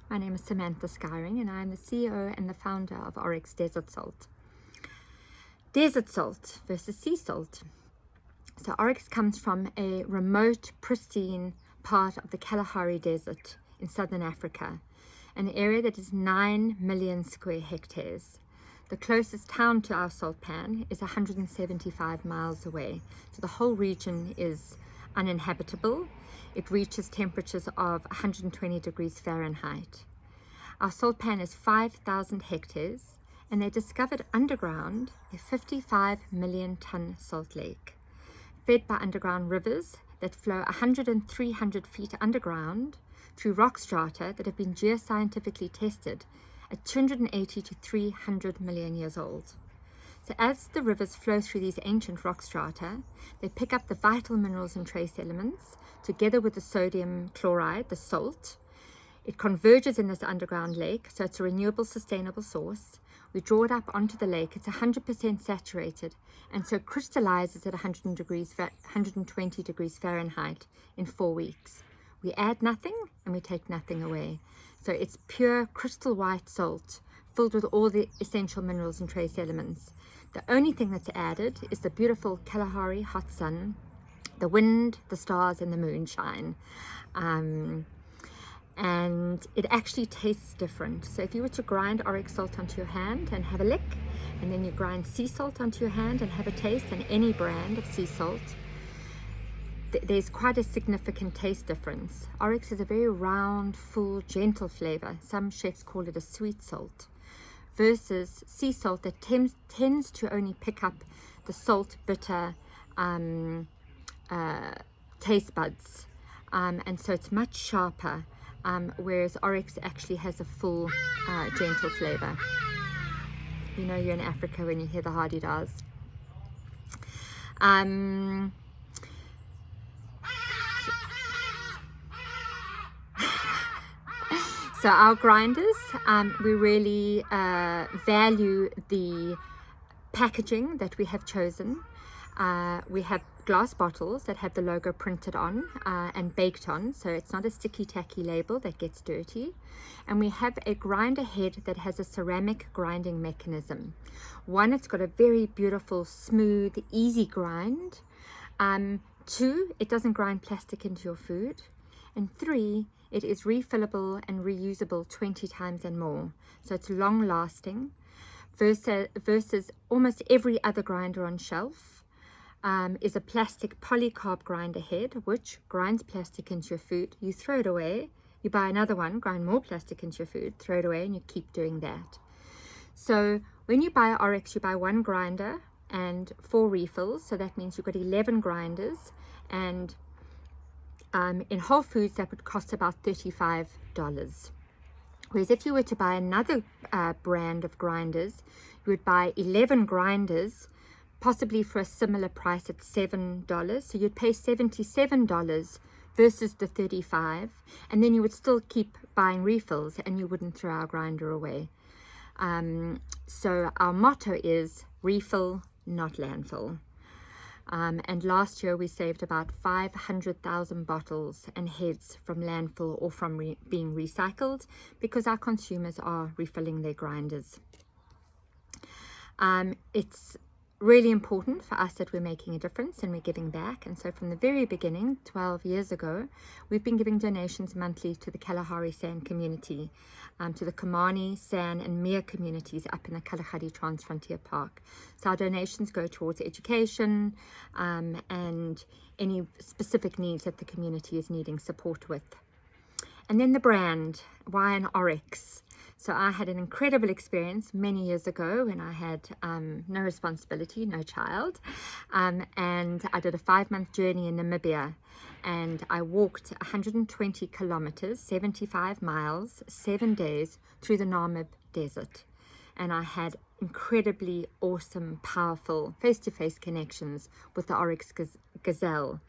My name is Samantha Skyring and I'm the CEO and the founder of Oryx Desert Salt. Desert salt versus sea salt. So Oryx comes from a remote, pristine part of the Kalahari Desert in southern Africa, an area that is 9 million square hectares. The closest town to our salt pan is 175 miles away, so the whole region is uninhabitable. It reaches temperatures of 120 degrees Fahrenheit. Our salt pan is 5,000 hectares, and they discovered underground a 55 million ton salt lake, fed by underground rivers that flow 100 and 300 feet underground through rock strata that have been geoscientifically tested at 280 to 300 million years old. So as the rivers flow through these ancient rock strata, they pick up the vital minerals and trace elements together with the sodium chloride, the salt. It converges in this underground lake, so it's a renewable, sustainable source. We draw it up onto the lake. It's 100% saturated, and so crystallizes at 120 degrees Fahrenheit in 4 weeks. We add nothing and we take nothing away. So it's pure crystal white salt filled with all the essential minerals and trace elements. The only thing that's added is the beautiful Kalahari hot sun, the wind, the stars, and the moonshine. And it actually tastes different. So if you were to grind Oryx salt onto your hand and have a lick, and then you grind sea salt onto your hand and have a taste, and any brand of sea salt, there's quite a significant taste difference. Oryx is a very round, full, gentle flavor. Some chefs call it a sweet salt, versus sea salt that tends to only pick up the salt, bitter taste buds. And so it's much sharper, whereas Oryx actually has a full, gentle flavor. You know you're in Africa when you hear the hardy-dahs. So our grinders, we really value the packaging that we have chosen. We have glass bottles that have the logo printed on and baked on, so it's not a sticky tacky label that gets dirty. And we have a grinder head that has a ceramic grinding mechanism. One, it's got a very beautiful, smooth, easy grind. 2, it doesn't grind plastic into your food. And 3, it is refillable and reusable 20 times and more. So it's long lasting versus almost every other grinder on shelf. Is a plastic polycarb grinder head, which grinds plastic into your food. You throw it away, you buy another one, grind more plastic into your food, throw it away, and you keep doing that. So when you buy Oryx, you buy 1 grinder and 4 refills. So that means you've got 11 grinders, and in Whole Foods that would cost about $35. Whereas if you were to buy another brand of grinders, you would buy 11 grinders, possibly for a similar price at $7. So you'd pay $77 versus the $35, and then you would still keep buying refills and you wouldn't throw our grinder away. So our motto is refill, not landfill. And last year we saved about 500,000 bottles and heads from landfill or from being recycled, because our consumers are refilling their grinders. It's really important for us that we're making a difference and we're giving back. And so from the very beginning, 12 years ago, we've been giving donations monthly to the Kalahari San community, to the Komani, San and Mia communities up in the Kalahari Transfrontier Park. So our donations go towards education and any specific needs that the community is needing support with. And then the brand, why an Oryx? So I had an incredible experience many years ago when I had no responsibility, no child, and I did a 5-month journey in Namibia, and I walked 120 kilometers, 75 miles, 7 days through the Namib Desert. And I had incredibly awesome, powerful face-to-face connections with the Oryx gazelle.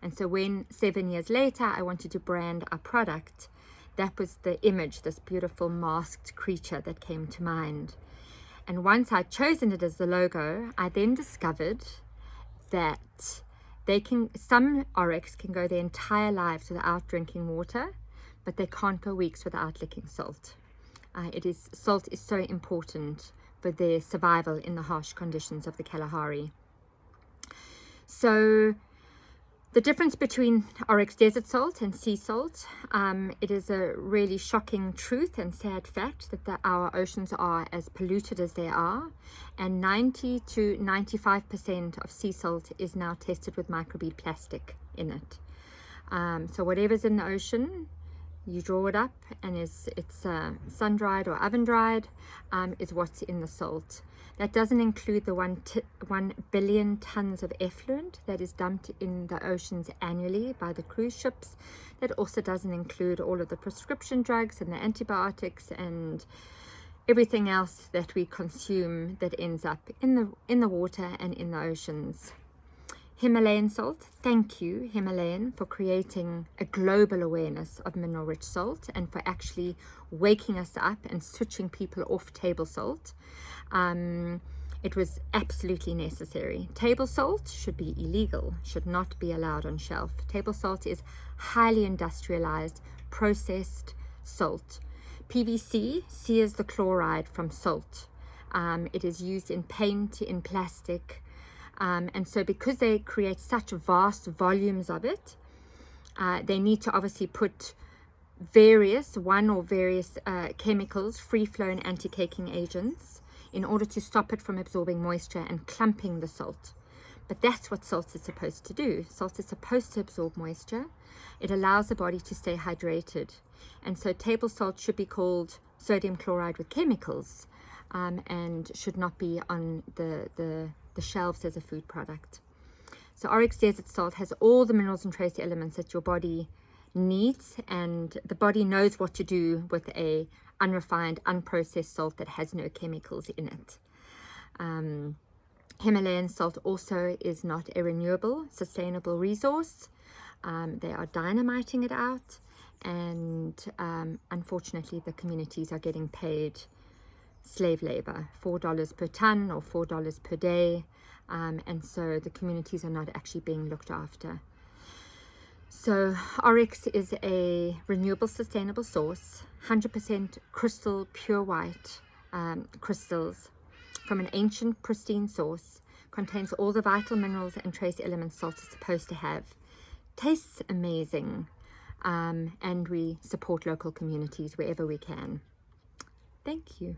And so when 7 years later I wanted to brand our product, that was the image, this beautiful masked creature that came to mind. And once I'd chosen it as the logo, I then discovered that some Oryx can go their entire lives without drinking water, but they can't go weeks without licking salt. Salt is so important for their survival in the harsh conditions of the Kalahari. So the difference between Oryx Desert Salt and sea salt, it is a really shocking truth and sad fact that our oceans are as polluted as they are, and 90 to 95% of sea salt is now tested with microbead plastic in it. So whatever's in the ocean, you draw it up, and it's sun-dried or oven-dried, is what's in the salt. That doesn't include the 1 billion tons of effluent that is dumped in the oceans annually by the cruise ships. That also doesn't include all of the prescription drugs and the antibiotics and everything else that we consume that ends up in the water and in the oceans. Himalayan salt, thank you Himalayan for creating a global awareness of mineral rich salt and for actually waking us up and switching people off table salt. It was absolutely necessary. Table salt should be illegal, should not be allowed on shelf. Table salt is highly industrialized, processed salt. PVC sears the chloride from salt. It is used in paint, in plastic, and so because they create such vast volumes of it, they need to obviously put various chemicals, free-flowing anti-caking agents, in order to stop it from absorbing moisture and clumping the salt. But that's what salt is supposed to do. Salt is supposed to absorb moisture. It allows the body to stay hydrated. And so table salt should be called sodium chloride with chemicals, and should not be on the shelves as a food product. So Oryx Desert Salt has all the minerals and trace elements that your body needs, and the body knows what to do with a unrefined, unprocessed salt that has no chemicals in it. Himalayan salt also is not a renewable, sustainable resource. They are dynamiting it out, and unfortunately the communities are getting paid slave labor, $4 per ton or $4 per day, and so the communities are not actually being looked after. So Oryx is a renewable, sustainable source, 100% crystal pure white crystals from an ancient pristine source, contains all the vital minerals and trace elements salt is supposed to have, tastes amazing, and we support local communities wherever we can. Thank you.